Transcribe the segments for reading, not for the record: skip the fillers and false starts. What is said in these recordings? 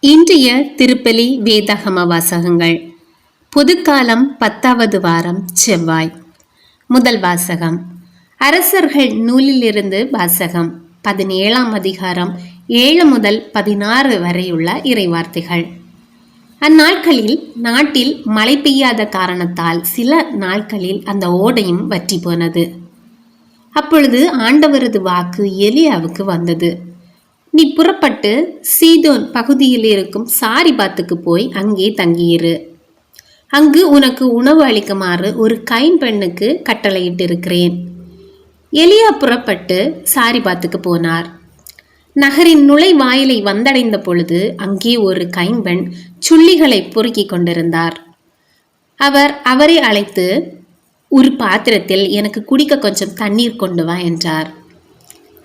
இன்றைய திருப்பலி வேதாகம வாசகங்கள். பொதுக்காலம் 10வது வாரம் செவ்வாய். முதல் வாசகம் அரசர்கள் நூலிலிருந்து வாசகம். 17ஆம் அதிகாரம் 7 முதல் 16 வரையுள்ள இறைவார்த்தைகள். அந்நாட்களில் நாட்டில் மழை பெய்யாத காரணத்தால் சில நாட்களில் அந்த ஓடையும் வற்றி போனது. அப்பொழுது ஆண்டவரது வாக்கு எலியாவுக்கு வந்தது. நீ புறப்பட்டு சீதோன் பகுதியில் இருக்கும் சாரிபாத்துக்கு போய் அங்கே தங்கியிரு. அங்கு உனக்கு உணவு அளிக்குமாறு ஒரு கைம்பெண்ணுக்கு கட்டளையிட்டிருக்கிறேன். எலியா புறப்பட்டு சாரிபாத்துக்கு போனார். நகரின் நுழைவாயிலை வந்தடைந்த பொழுது அங்கே ஒரு கைம்பெண் சுள்ளிகளை பொறுக்கிக் கொண்டிருந்தார். அவர் அவரை அழைத்து, ஒரு பாத்திரத்தில் எனக்கு குடிக்க கொஞ்சம் தண்ணீர் கொண்டு வா என்றார்.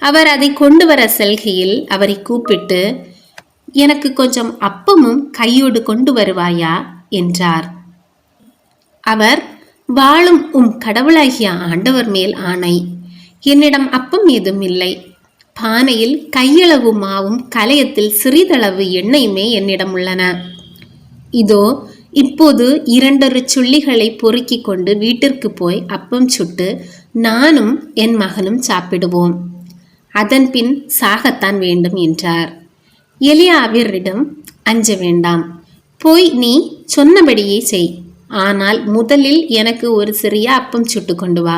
அவர் அதை கொண்டு வர செல்கையில் அவரை கூப்பிட்டு, எனக்கு கொஞ்சம் அப்பமும் கையோடு கொண்டு வருவாயா என்றார். அவர், வாழும் கடவுளாகிய ஆண்டவர் மேல் ஆணை, என்னிடம் அப்பம் ஏதும் இல்லை. பானையில் கையளவு மாவும் கலையத்தில் சிறிதளவு எண்ணெயுமே என்னிடம் உள்ளன. இதோ இப்போது 2 சுள்ளிகளை பொறுக்கி கொண்டு வீட்டிற்கு போய் அப்பம் சுட்டு நானும் என் மகனும் சாப்பிடுவோம். அதன் பின் சாகத்தான் வேண்டும் என்றார். எலியா அவரிடம், அஞ்ச வேண்டாம், போய் நீ சொன்னபடியே செய். ஆனால் முதலில் எனக்கு ஒரு சிறிய அப்பம் சுட்டு கொண்டு வா.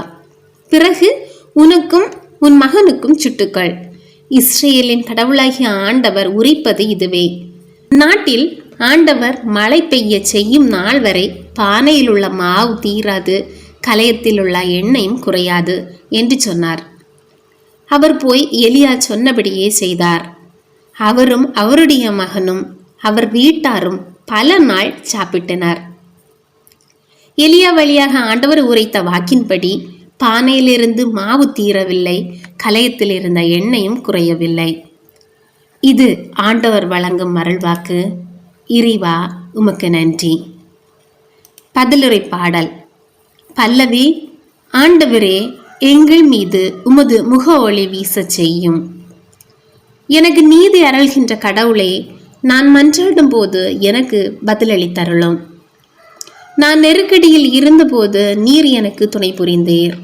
பிறகு உனக்கும் உன் மகனுக்கும் சுட்டுக்கள். இஸ்ரேலின் கடவுளாகிய ஆண்டவர் உரைப்பது இதுவே. நாட்டில் ஆண்டவர் மழை பெய்ய செய்யும் நாள் வரை பானையில் உள்ள மாவு தீராது, கலையத்தில் உள்ள எண்ணெயும் குறையாது என்று சொன்னார். அவர் போய் எலியா சொன்னபடியே செய்தார். அவரும் அவருடைய மகனும் அவர் வீட்டாரும் பல நாள் சாப்பிட்டனர். எலியா வழியாக ஆண்டவர் உரைத்த வாக்கின்படி பானையிலிருந்து மாவு தீரவில்லை, கலையத்தில் இருந்த எண்ணெயும் குறையவில்லை. இது ஆண்டவர் வழங்கும் அருள்வாக்கு. இறைவா, உமக்கு நன்றி. பதிலுரை பாடல். பல்லவி. ஆண்டவரே, எங்கள் மீது உமது முக ஒளி வீச செய்யும். எனக்கு நீதி அருள்கின்ற கடவுளே, நான் மன்றாடும் போது எனக்கு பதிலளித்தருளும். நான் நெருக்கடியில் இருந்தபோது நீர் எனக்கு துணை புரிந்தீர்.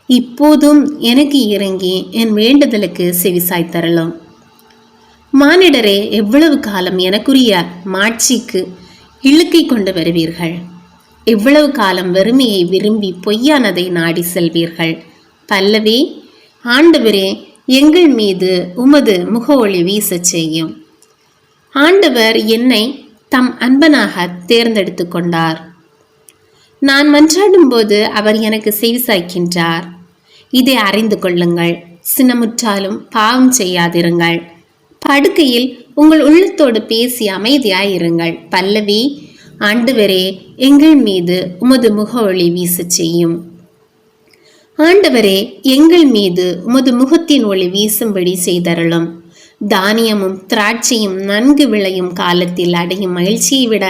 இப்போதும் எனக்கு இறங்கி என் வேண்டுதலுக்கு செவிசாய்த்தருளும். மானிடரே, எவ்வளவு காலம் எனக்குரிய மாட்சிக்கு இழுக்கை கொண்டு வருவீர்கள்? எவ்வளவு காலம் வெறுமையை விரும்பி பொய்யானதை நாடி செல்வீர்கள்? பல்லவி. ஆண்டவரே, எங்கள் மீது உமது முக ஒளி வீச செய்யும். ஆண்டவர் என்னை தம் அன்பனாக தேர்ந்தெடுத்து கொண்டார். நான் மன்றாடும் போது அவர் எனக்கு செவிசாய்க்கின்றார். இதை அறிந்து கொள்ளுங்கள். சினமுற்றாலும் பாவம் செய்யாதிருங்கள். படுக்கையில் உங்கள் உள்ளத்தோடு பேசி அமைதியாயிருங்கள். பல்லவி. ஆண்டவரே, எங்கள் மீது உமது முக ஒளி வீச செய்யும். ஆண்டவரே, எங்கள் மீது உமது முகத்தின் ஒளி வீசும்படி செய்தருளும். தானியமும் திராட்சையும் நன்கு விளையும் காலத்தில் அடையும் மகிழ்ச்சியை விட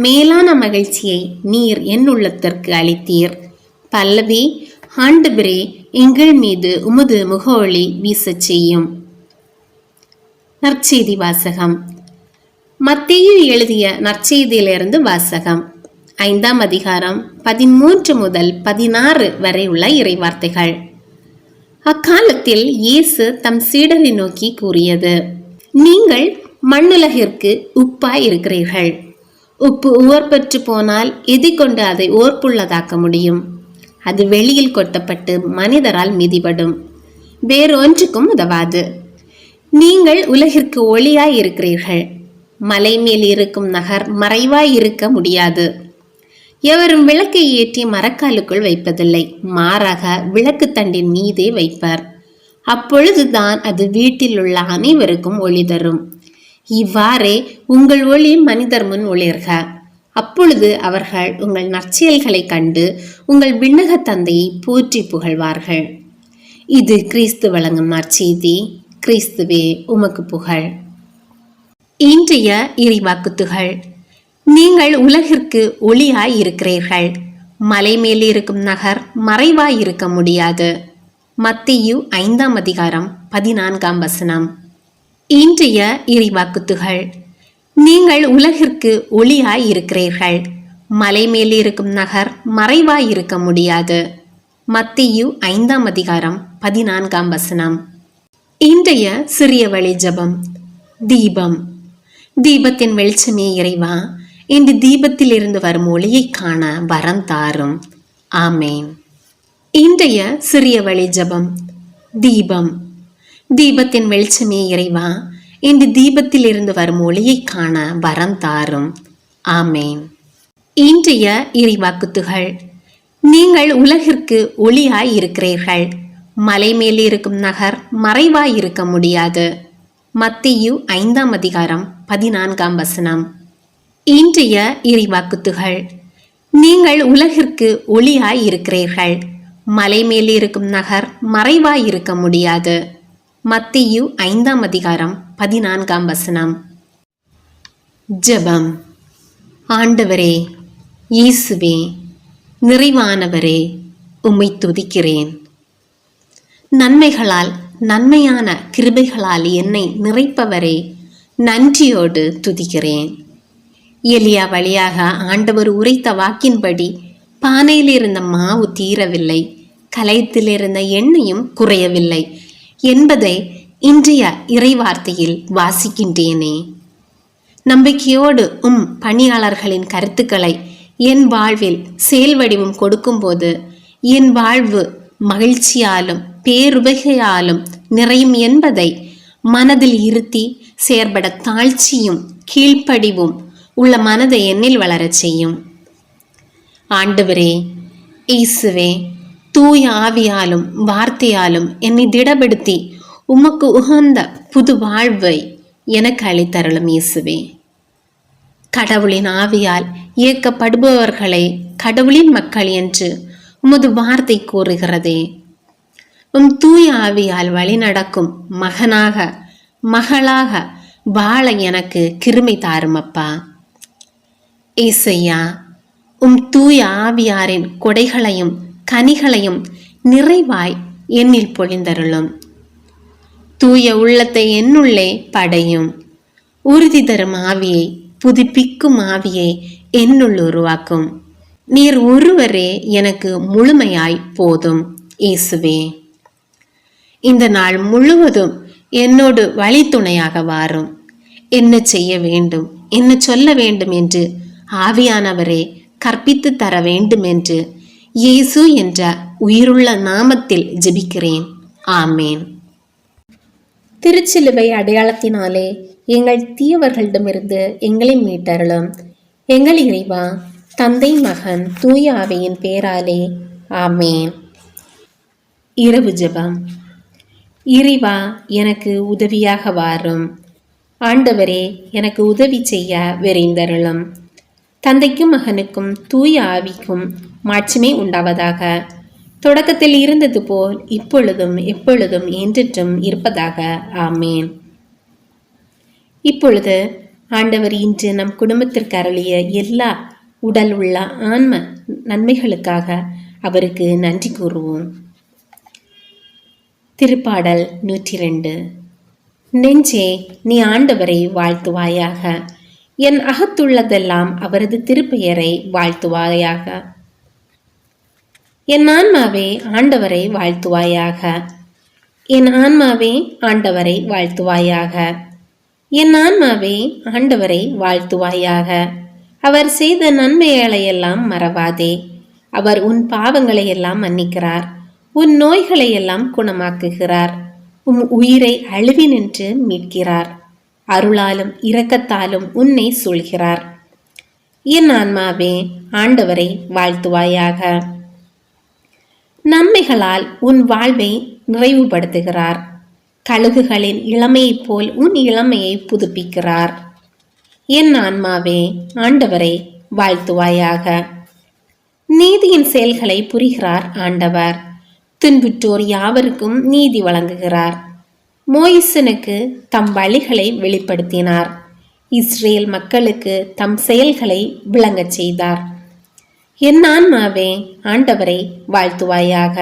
மேலான மகிழ்ச்சியை நீர் என் உள்ளத்திற்கு அளித்தீர். பல்லவி. ஆண்டவரே, எங்கள் மீது உமது முக ஒளி வீச செய்யும். நற்செய்தி வாசகம். மத்தேயு எழுதிய நற்செய்தியிலிருந்து வாசகம். 5ஆம் அதிகாரம் 13 முதல் 16 வரை உள்ள இறைவார்த்தைகள். அக்காலத்தில் இயேசு தம் சீடரை நோக்கி கூறியது, நீங்கள் மண்ணுலகிற்கு உப்பாய் இருக்கிறீர்கள். உப்பு உவர்பற்று போனால் எதை கொண்டு அதை ஓர்ப்புள்ளதாக்க முடியும்? அது வெளியில் கொட்டப்பட்டு மனிதரால் மிதிபடும், வேறொன்றுக்கும் உதவாது. நீங்கள் உலகிற்கு ஒளியாய் இருக்கிறீர்கள். மலை மேல் இருக்கும் நகர் மறைவாய் இருக்க முடியாது. எவரும் விளக்கை ஏற்றி மரக்காலுக்குள் வைப்பதில்லை, மாறாக விளக்கு தண்டின் மீதே வைப்பர். அப்பொழுதுதான் அது வீட்டில் உள்ள அனைவருக்கும் ஒளி தரும். இவ்வாறே உங்கள் ஒளி மனிதர் முன் ஒளிர்க. அப்பொழுது அவர்கள் உங்கள் நற்செயல்களை கண்டு உங்கள் விண்ணக தந்தையை போற்றி புகழ்வார்கள். இது கிறிஸ்து வழங்கும் நற்செய்தி. கிறிஸ்துவே, உமக்கு புகழ். இன்றைய இறைவாக்குத்துகள். நீங்கள் உலகிற்கு ஒளியாய் இருக்கிறீர்கள். மலை மேல் இருக்கும் நகர் மறைவாய் இருக்க முடியாது. மத்தேயு 5ஆம் அதிகாரம் 14ஆம் வசனம். இன்றைய இறைவாக்குத்துகள். நீங்கள் உலகிற்கு ஒளியாய் இருக்கிறீர்கள். மலை மேல் இருக்கும் நகர் மறைவாய் இருக்க முடியாது. மத்தேயு 5ஆம் அதிகாரம் 14ஆம் வசனம். இன்றைய சிறிய வழி ஜெபம். தீபம். தீபத்தின் வெளிச்சமே இறைவா, இந்த தீபத்தில் இருந்து வரும் ஒளியை காண வரம் தாரும். ஆமேன். இன்றைய சிறிய வழி ஜெபம். தீபம். தீபத்தின் வெளிச்சமே இறைவா, இந்த தீபத்தில் இருந்து வரும் ஒளியை காண வரம் தாரும். ஆமேன். இன்றைய இறைவாக்குத்துகள். நீங்கள் உலகிற்கு ஒளியாய் இருக்கிறீர்கள். மலை மேல் இருக்கும் நகர் மறைவாய் இருக்க முடியாது. மத்தேயு 5ஆம் அதிகாரம் 14ஆம் வசனம். இன்றைய இறைவாக்குத்துகள். நீங்கள் உலகிற்கு ஒளியாய் இருக்கிறீர்கள். மலை மேல் இருக்கும் நகர் மறைவாய் இருக்க முடியாது. மத்தேயு 5ஆம் அதிகாரம் 14ஆம் வசனம். ஜெபம். ஆண்டவரே, இயேசுவே, நிறைவானவரே, உம்மை துதிக்கிறேன். நன்மைகளால், நன்மையான கிருபைகளால் என்னை நிறைப்பவரே, நன்றியோடு துதிக்கிறேன். எலியா வழியாக ஆண்டவர் உரைத்த வாக்கின்படி பானையில் இருந்த மாவு தீரவில்லை, கலயத்தில் இருந்த எண்ணெயும் குறையவில்லை என்பதை இன்றைய இறைவார்த்தையில் வாசிக்கின்றேனே. நம்பிக்கையோடு பணியாளர்களின் கருத்துக்களை என் வாழ்வில் செயல் வடிவம் கொடுக்கும்போது என் வாழ்வு மகிழ்ச்சியாலும் பேருபகையாலும் நிறையும் என்பதை மனதில் இருத்தி செயற்பட தாழ்ச்சியும் கீழ்ப்படிவும் உள்ள மனதை என்னில் வளரச் செய்யும். ஆண்டவரே, இயேசுவே, தூய ஆவியாலும் வார்த்தையாலும் என்னை திடப்படுத்தி உமக்கு உகந்த புது வாழ்வை எனக்கு அளித்தருளும் இயேசுவே. கடவுளின் ஆவியால் இயக்கப்படுபவர்களை கடவுளின் மக்கள் என்று உமது வார்த்தை கூறுகிறதே. தூய ஆவியால் வழி நடக்கும் மகனாக மகளாக வாழ எனக்கு கிருமை தாருமப்பா. ஏசையா, தூய ஆவியாரின் கொடைகளையும் கனிகளையும் நிறைவாய் என்னில் பொழிந்தருளும். தூய உள்ளத்தை என்னுள்ளே படையும். உறுதி தரும் ஆவியை, புதுப்பிக்கும் ஆவியை என்னுள் உருவாக்கும். நீர் ஒருவரே எனக்கு முழுமையாய் போதும் இயேசுவே. இந்த நாள் முழுவதும் என்னோடு வழித்துணையாக வாரும். என்ன செய்ய வேண்டும், என்ன சொல்ல வேண்டும் என்று ஆவியானவரே கற்பித்து தர வேண்டும் என்று இயேசு என்ற உயிருள்ள நாமத்தில் ஜெபிக்கிறேன். ஆமேன். திருச்சிலுவை அடையாளத்தினாலே எங்கள் தீயவர்களிடமிருந்து எங்களை மீட்டருளும். எங்கள் இறைவா, தந்தை, மகன், தூய ஆவியின் பேராலே. ஆமேன். இரவு ஜெபம். இறைவா, எனக்கு உதவியாக வாரும். ஆண்டவரே, எனக்கு உதவி செய்ய விரைந்தருளும். தந்தைக்கும் மகனுக்கும் தூய ஆவிக்கும் மாட்சிமை உண்டாவதாக. தொடக்கத்தில் இருந்தது போல் இப்பொழுதும் எப்பொழுதும் என்றென்றும் இருப்பதாக. ஆமேன். இப்பொழுது ஆண்டவர் இன்று நம் குடும்பத்திற்கு அருளிய எல்லா உடல் உள்ள ஆன்ம நன்மைகளுக்காக அவருக்கு நன்றி கூறுவோம். திருப்பாடல் 102. நெஞ்சே, நீ ஆண்டவரை வாழ்த்துவாயாக. என் அகத்துள்ளதெல்லாம் அவரது திருப்பெயரை வாழ்த்துவாயாக. என் ஆன்மாவே ஆண்டவரை வாழ்த்துவாயாக. என் ஆன்மாவே ஆண்டவரை வாழ்த்துவாயாக. என் ஆன்மாவே ஆண்டவரை வாழ்த்துவாயாக. அவர் செய்த நன்மைகளையெல்லாம் மறவாதே. அவர் உன் பாவங்களை எல்லாம் மன்னிக்கிறார், உன் நோய்களை எல்லாம் குணமாக்குகிறார், உன் உயிரை அழிவி நின்று மீட்கிறார், அருளாலும் இரக்கத்தாலும் உன்னை சூழ்கிறார். என் ஆன்மாவே ஆண்டவரை வாழ்த்துவாயாக. நன்மைகளால் உன் வாழ்வை நிறைவுபடுத்துகிறார். கழுகுகளின் இளமையைப் போல் உன் இளமையை புதுப்பிக்கிறார். என் ஆன்மாவே ஆண்டவரை வாழ்த்துவாயாக. நீதியின் செயல்களை புரிகிறார் ஆண்டவர். துன்புற்றோர் யாவருக்கும் நீதி வழங்குகிறார். மோயிசனுக்கு தம் வழிகளை வெளிப்படுத்தினார். இஸ்ரேல் மக்களுக்கு தம் செயல்களை விளங்கச் செய்தார். என் ஆன்மாவே ஆண்டவரை வாழ்த்துவாயாக.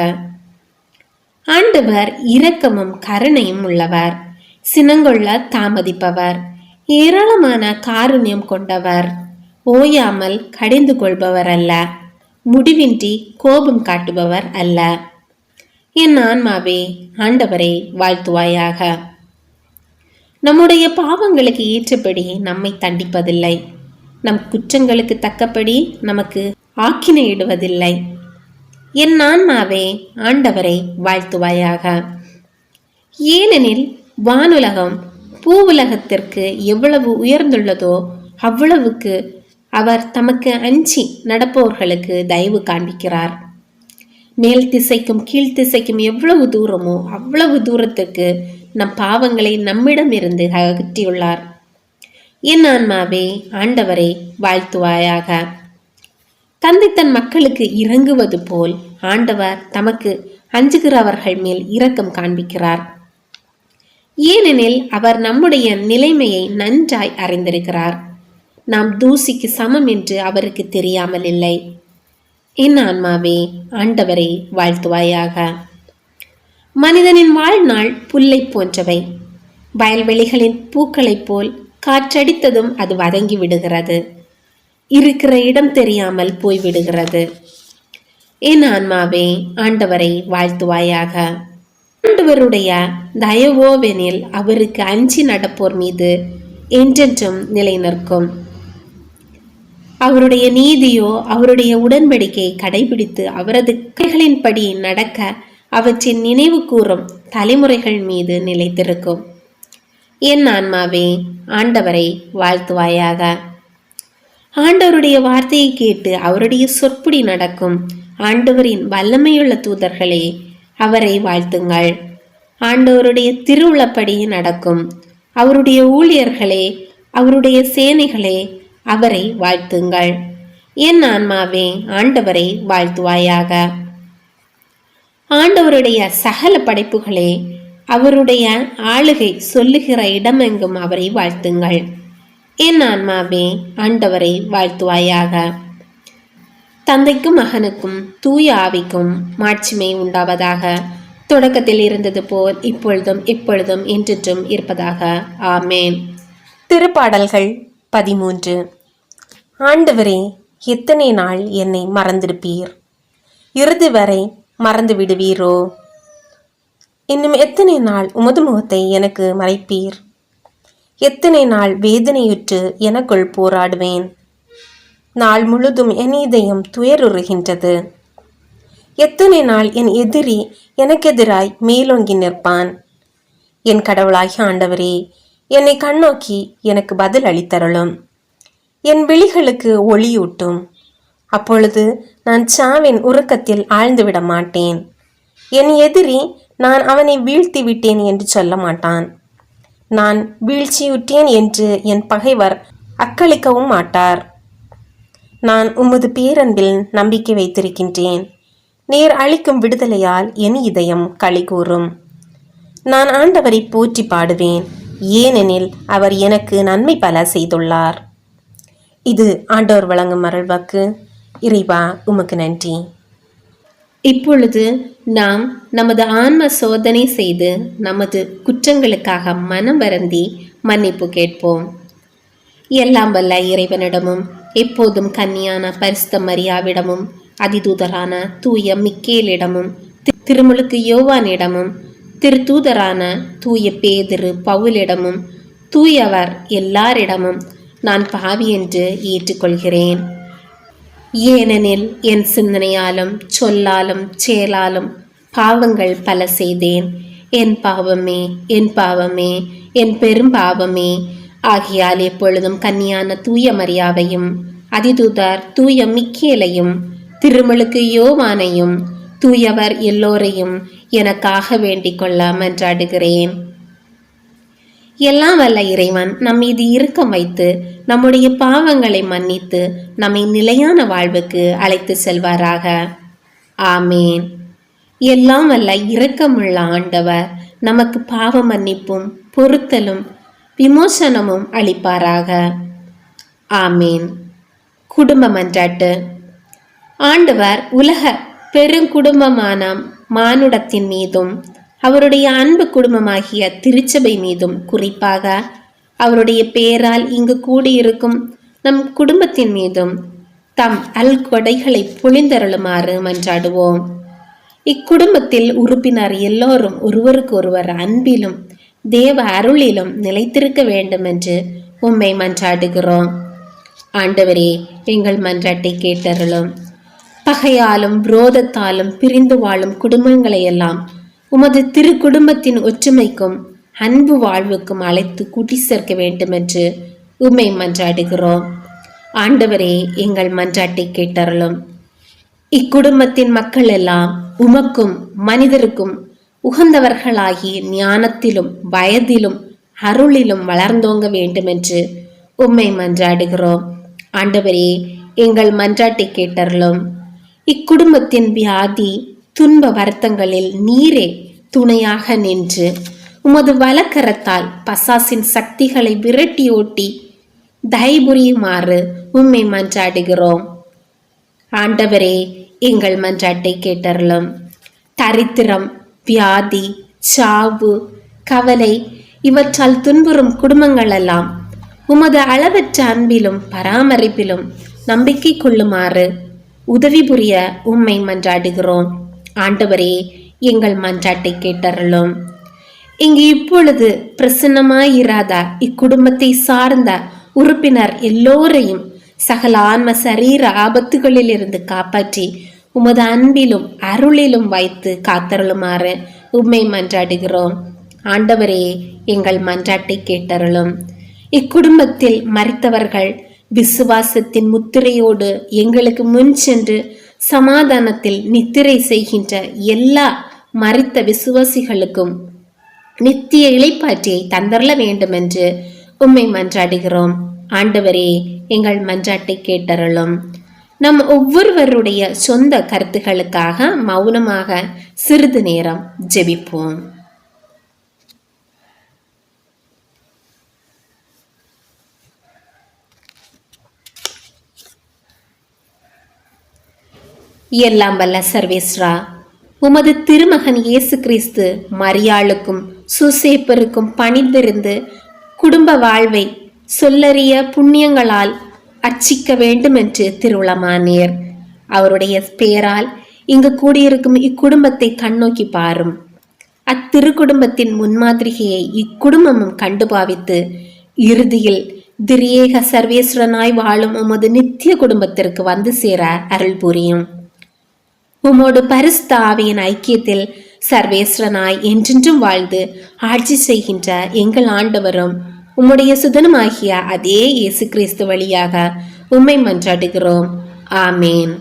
ஆண்டவர் இரக்கமும் கருணையும் உள்ளவர், சினங்கொள்ள தாமதிப்பவர், ஏராளமான காருண்யம் கொண்டவர், ஓயாமல் கடிந்து கொள்பவர் அல்ல, முடிவின்றி கோபம் காட்டுபவர் அல்ல. என் ஆன்மாவே ஆண்டவரை வாழ்த்துவாயாக. நம்முடைய பாவங்களுக்கு ஏற்றபடி நம்மை தண்டிப்பதில்லை, நம் குற்றங்களுக்கு தக்கபடி நமக்கு ஆக்கினையிடுவதில்லை. என் ஆன்மாவே ஆண்டவரை வாழ்த்துவாயாக. ஏனெனில் வானுலகம் பூவுலகத்திற்கு எவ்வளவு உயர்ந்துள்ளதோ அவ்வளவுக்கு அவர் தமக்கு அஞ்சி நடப்பவர்களுக்கு தயவு காண்பிக்கிறார். மேல் திசைக்கும் கீழ்த்திசைக்கும் எவ்வளவு தூரமோ அவ்வளவு தூரத்துக்கு நம் பாவங்களை நம்மிடமிருந்து அகற்றியுள்ளார். என் ஆன்மாவே ஆண்டவரை வாழ்த்துவாயாக. தந்தை தன் மக்களுக்கு இறங்குவது போல் ஆண்டவர் தமக்கு அஞ்சுகிறவர்கள் மேல் இரக்கம் காண்பிக்கிறார். ஏனெனில் அவர் நம்முடைய நிலைமையை நன்றாய் அறிந்திருக்கிறார். நாம் தூசிக்கு சமம் என்று அவருக்கு தெரியாமல் இல்லை. என் ஆன்மாவே ஆண்டவரை வாழ்த்துவாயாக. மனிதனின் வாழ்நாள் புல்லை போன்றவை. வயல்வெளிகளின் பூக்களைப் போல் காற்றடித்ததும் அது வதங்கி விடுகிறது, இருக்கிற இடம் தெரியாமல் போய்விடுகிறது. என் ஆன்மாவே ஆண்டவரை வாழ்த்துவாயாக. ஆண்டவருடைய தயவோவெனில் அவருக்கு அஞ்சி நடப்போர் மீது என்றென்றும் நிலை நிற்கும். அவருடைய நீதியோ அவருடைய உடன்படிக்கையை கடைபிடித்து அவரது கைகளின்படி நடக்க அவற்றின் நினைவு கூறும் தலைமுறைகள் மீது நிலைத்திருக்கும். என் ஆன்மாவே ஆண்டவரை வாழ்த்துவாயாக. ஆண்டவருடைய வார்த்தையை கேட்டு அவருடைய சொற்படி நடக்கும் ஆண்டவரின் வல்லமையுள்ள தூதர்களே அவரை வாழ்த்துங்கள். ஆண்டவருடைய திருவுளப்படி நடக்கும் அவருடைய ஊழியர்களே, அவருடைய சேனைகளே அவரை வாழ்த்துங்கள். என் ஆன்மாவே ஆண்டவரை வாழ்த்துவாயாக. ஆண்டவருடைய சகல படைப்புகளே அவருடைய ஆளுகை சொல்லுகிற இடமெங்கும் அவரை வாழ்த்துங்கள். என் ஆன்மாவே ஆண்டவரை வாழ்த்துவாயாக. தந்தைக்கும் மகனுக்கும் தூய ஆவிக்கும் மாட்சிமை உண்டாவதாக. தொடக்கத்தில் இருந்தது போல் இப்பொழுதும் எப்பொழுதும் என்றென்றும் இருப்பதாக. ஆமேன். திருப்பாடல்கள் 13. ஆண்டவரே, எத்தனை நாள் என்னை மறந்திருப்பீர்? இறுதி வரை மறந்து விடுவீரோ? இன்னும் எத்தனை நாள் உமது முகத்தை எனக்கு மறைப்பீர்? எத்தனை நாள் வேதனையுற்று எனக்குள் போராடுவேன்? நாள் முழுதும் என் இதயம் துயருறுகின்றது. எத்தனை நாள் என் எதிரி எனக்கெதிராய் மேலோங்கி நிற்பான்? என் கடவுளாகிய ஆண்டவரே, என்னை கண்ணோக்கி எனக்கு பதில் அளித்தருளும். என் விழிகளுக்கு ஒளியூட்டும். அப்பொழுது நான் சாவின் உறக்கத்தில் ஆழ்ந்துவிட மாட்டேன். என் எதிரி நான் அவனை வீழ்த்தி விட்டேன் என்று சொல்ல மாட்டான். நான் வீழ்ச்சியுற்றேன் என்று என் பகைவர் அக்களிக்கவும் மாட்டார். நான் உமது பேரன்பில் நம்பிக்கை வைத்திருக்கின்றேன். நீர் அளிக்கும் விடுதலையால் என் இதயம் களி கூறும். நான் ஆண்டவரை போற்றி பாடுவேன், ஏனெனில் அவர் எனக்கு நன்மை பல செய்துள்ளார். இது ஆண்டவர் வழங்கும் அருள்வாக்கு. இறைவா, உமக்கு நன்றி. இப்பொழுது நாம் நமது ஆன்ம சோதனை செய்து நமது குற்றங்களுக்காக மனம் வருந்தி மன்னிப்பு கேட்போம். எல்லாம் வல்ல இறைவனிடமும் எப்போதும் கன்னியான பரிசுத்த மரியாவிடமும் அதிதூதரான தூய மிக்கேலிடமும் திருமுழுக்கு யோவானிடமும் திருத்தூதரான தூய பேதுரு பவுலிடமும் தூயவர் எல்லாரிடமும் நான் பாவி என்று ஏற்றுக்கொள்கிறேன். ஏனெனில் என் சிந்தனையாலும் சொல்லாலும் செயலாலும் பாவங்கள் பல செய்தேன். என் பாவமே, என் பாவமே, என் பெரும் பாவமே. ஆகையால் எப்பொழுதும் கன்னியான தூய மரியாவையும் அதிதூதர் தூய மிக்கேலையும் திருமுழுக்கு யோவானையும் தூயவர் எல்லோரையும் எனக்காக வேண்டிக் கொள்ள மன்றாடுகிறேன். எல்லாம் வல்ல இறைவன் நம் மீது இரக்கம் வைத்து நம்முடைய பாவங்களை மன்னித்து நம்மை நிலையான வாழ்வுக்கு அழைத்து செல்வாராக. ஆமேன். எல்லாம் வல்ல இரக்கமுள்ள ஆண்டவர் நமக்கு பாவ மன்னிப்பும் பொறுத்தலும் விமோசனமும் அளிப்பாராக. ஆமேன். குடும்ப மன்றாட்டு. ஆண்டவர் உலக பெருங்குடும்பமான மானுடத்தின் மீதும் அவருடைய அன்பு குடும்பமாகிய திருச்சபை மீதும் குறிப்பாக அவருடைய பெயரால் இங்கு கூடியிருக்கும் நம் குடும்பத்தின் மீதும் தம் கொடைகளை பொழிந்தருளுமாறு மன்றாடுவோம். இக்குடும்பத்தில் உறுப்பினர் எல்லோரும் ஒருவருக்கு ஒருவர் அன்பிலும் தேவ அருளிலும் நிலைத்திருக்க வேண்டும் என்று உம்மை மன்றாடுகிறோம். ஆண்டவரே, எங்கள் மன்றாட்டை கேட்டருளும். பகையாலும் விரோதத்தாலும் பிரிந்து வாழும் குடும்பங்களை எல்லாம் உமது திரு குடும்பத்தின் ஒற்றுமைக்கும் அன்பு வாழ்வுக்கும் அழைத்து கூட்டி சேர்க்க வேண்டும் என்று உம்மை மன்றாடுகிறோம். ஆண்டவரே, எங்கள் மன்றாட்டை கேட்டருளும். இக்குடும்பத்தின் மக்கள் எல்லாம் உமக்கும் மனிதருக்கும் உகந்தவர்களாகி ஞானத்திலும் வயதிலும் அருளிலும் வளர்ந்தோங்க வேண்டும் என்று உம்மை மன்றாடுகிறோம். ஆண்டவரே, எங்கள் மன்றாட்டை கேட்டருளும். இக்குடும்பத்தின் வியாதி துன்ப வருத்தங்களில் நீரே துணையாக நின்று உமது வலக்கரத்தால் பசாசின் சக்திகளை விரட்டி ஓட்டி தயபுரியுமாறு உம்மை மன்றாடுகிறோம். ஆண்டவரே, எங்கள் மன்றாட்டை கேட்டருளும். தரித்திரம், வியாதி, சாவு, கவலை இவற்றால் துன்புறும் குடும்பங்கள் எல்லாம் உமது அளவற்ற அன்பிலும் பராமரிப்பிலும் நம்பிக்கை கொள்ளுமாறு உதவி புரிய உம்மை மன்றாடுகிறோம். ஆண்டவரே, எங்கள் மன்றாட்டை கேட்டருளும். இங்கு இப்பொழுது பிரசன்னமாயிராத இக்குடும்பத்தை சார்ந்த உறுப்பினர் எல்லோரையும் சகல ஆன்ம சரீர ஆபத்துகளில் இருந்து காப்பாற்றி உமது அன்பிலும் அருளிலும் வைத்து காத்தருளுமாறு உம்மை மன்றாடுகிறோம். ஆண்டவரே, எங்கள் மன்றாட்டை கேட்டருளும். இக்குடும்பத்தில் மரித்தவர்கள் விசுவாசத்தின் முத்திரையோடு எங்களுக்கு முன் சென்று சமாதானத்தில் நித்திரை செய்கின்ற எல்லா மரித்த விசுவாசிகளுக்கும் நித்திய இளைப்பாற்றியை தந்தரல வேண்டும் என்று உம்மை மன்றாடுகிறோம். ஆண்டவரே, எங்கள் மன்றாட்டை கேட்டருளும். நம் ஒவ்வொருவருடைய சொந்த கருத்துகளுக்காக மௌனமாக சிறிது நேரம் ஜெபிப்போம். எல்லாம் வல்ல சர்வேஸ்வரா, உமது திருமகன் இயேசு கிறிஸ்து மரியாளுக்கும் சுசேப்பருக்கும் பணிந்திருந்து குடும்ப வாழ்வை சொல்லறிய புண்ணியங்களால் அர்ச்சிக்க வேண்டும் என்று திருவுளமானீர். அவருடைய பெயரால் இங்கு கூடியிருக்கும் இக்குடும்பத்தை கண்ணோக்கி பாரும். அத்திரு குடும்பத்தின் முன்மாதிரிகையை இக்குடும்பமும் கண்டு பாவித்து இறுதியில் திரியேக சர்வேஸ்வரனாய் வாழும் உமது நித்திய குடும்பத்திற்கு வந்து சேர அருள் புரியும். உமோடு பரிசுத்த ஆவியின் ஐக்கியத்தில் சர்வேஸ்வரனாய் என்றென்றும் வாழ்ந்து ஆட்சி செய்கின்ற எங்கள் ஆண்டவரும் உம்முடைய சுதனமாகிய அதே இயேசு கிறிஸ்து வழியாக உம்மை மன்றாடுகிறோம். ஆமேன்.